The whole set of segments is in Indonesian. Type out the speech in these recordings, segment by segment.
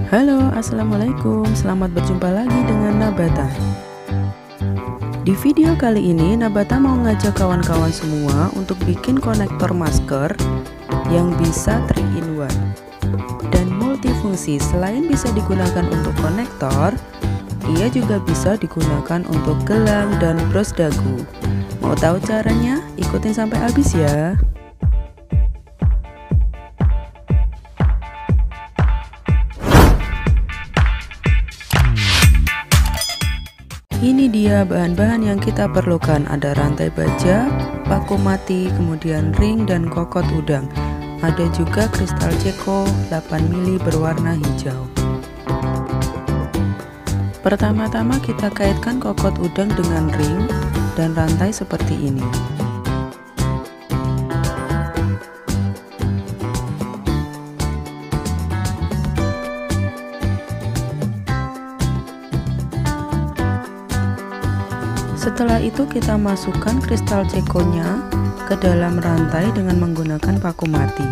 Halo, assalamualaikum. Selamat berjumpa lagi dengan Nabata. Di video kali ini, Nabata mau ngajak kawan-kawan semua untuk bikin konektor masker yang bisa 3-in-1 dan multifungsi. Selain bisa digunakan untuk konektor, ia juga bisa digunakan untuk gelang dan bros dagu. Mau tahu caranya? Ikutin sampai habis ya. Ini dia bahan-bahan yang kita perlukan. Ada rantai baja, paku mati, kemudian ring dan kokot udang. Ada juga kristal ceko 8 mili berwarna hijau. Pertama-tama kita kaitkan kokot udang dengan ring dan rantai seperti ini. Setelah itu kita masukkan kristal cekonya ke dalam rantai dengan menggunakan paku mati.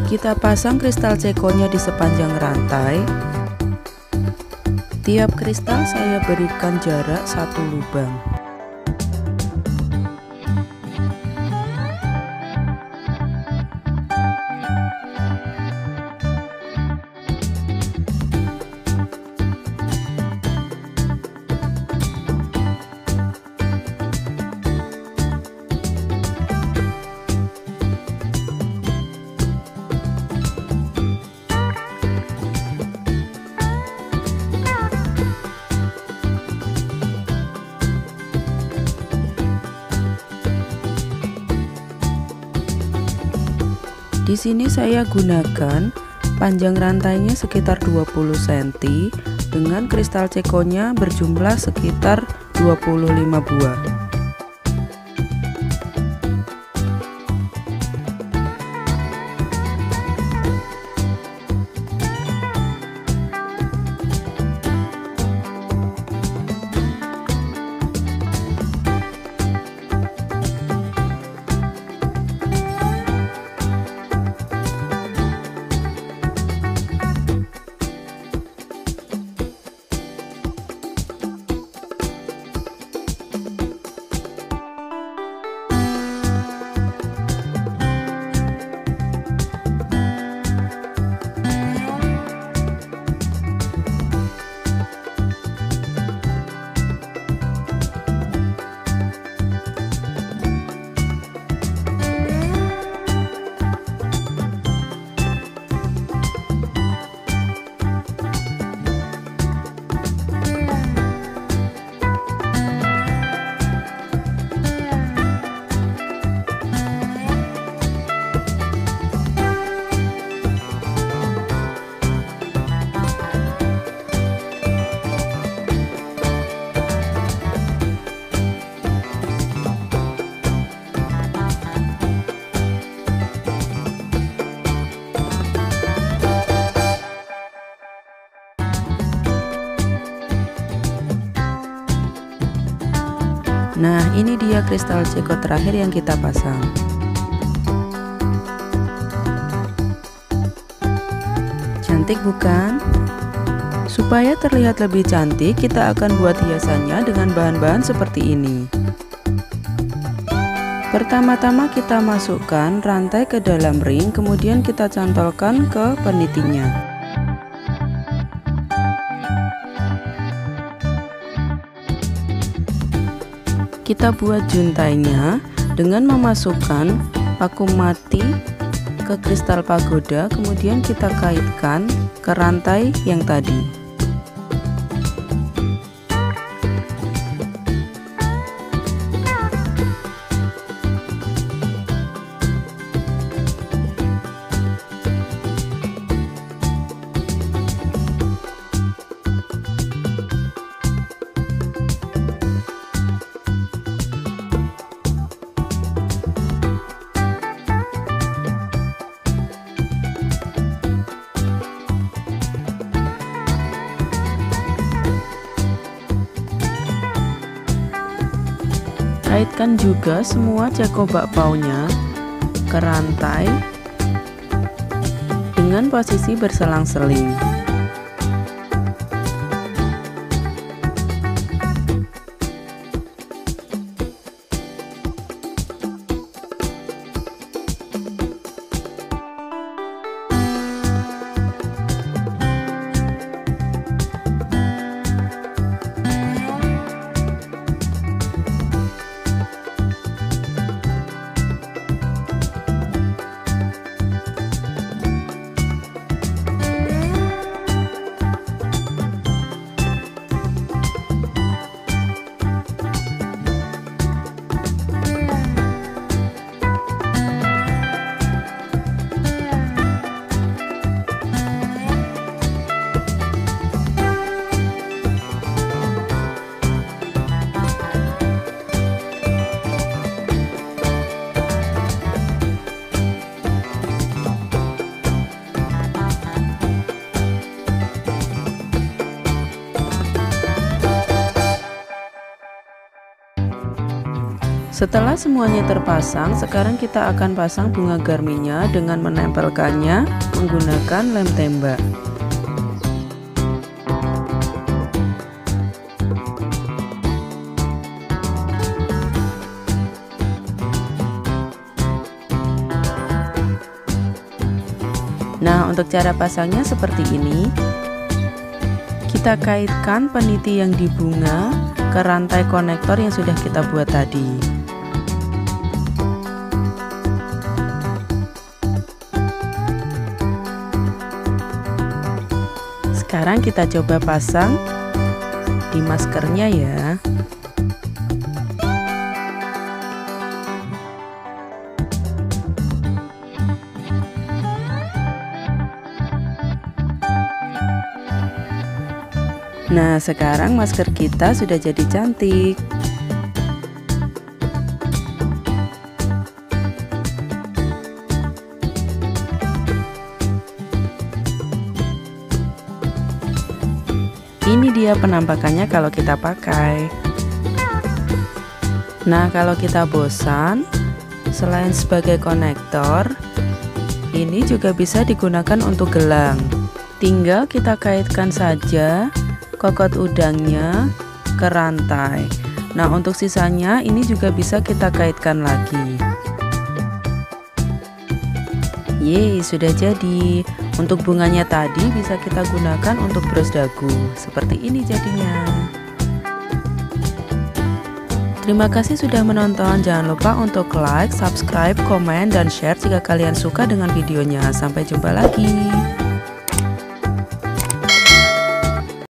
Kita pasang kristal cekonya di sepanjang rantai. Tiap kristal saya berikan jarak 1 lubang. Di sini saya gunakan panjang rantainya sekitar 20 cm dengan kristal cekonya berjumlah sekitar 25 buah. Nah, ini dia kristal ceko terakhir yang kita pasang. Cantik bukan? Supaya terlihat lebih cantik, kita akan buat hiasannya dengan bahan-bahan seperti ini. Pertama-tama kita masukkan rantai ke dalam ring, kemudian kita cantolkan ke penitinya. Kita buat juntainya dengan memasukkan paku mati ke kristal pagoda, kemudian kita kaitkan ke rantai yang tadi. Kaitkan juga semua ceko bakpaunya ke rantai dengan posisi berselang-seling. Setelah semuanya terpasang, sekarang kita akan pasang bunga garminya dengan menempelkannya menggunakan lem tembak. Nah, untuk cara pasangnya seperti ini. Kita kaitkan peniti yang di bunga ke rantai konektor yang sudah kita buat tadi. Sekarang kita coba pasang di maskernya ya. Nah, sekarang masker kita sudah jadi cantik. Ini dia penampakannya kalau kita pakai. Nah, kalau kita bosan, selain sebagai konektor, ini juga bisa digunakan untuk gelang. Tinggal kita kaitkan saja kokot udangnya ke rantai. Nah, untuk sisanya ini juga bisa kita kaitkan lagi. Yeay, sudah jadi. Untuk bunganya tadi bisa kita gunakan untuk bros dagu. Seperti ini jadinya. Terima kasih sudah menonton. Jangan lupa untuk like, subscribe, komen, dan share jika kalian suka dengan videonya. Sampai jumpa lagi.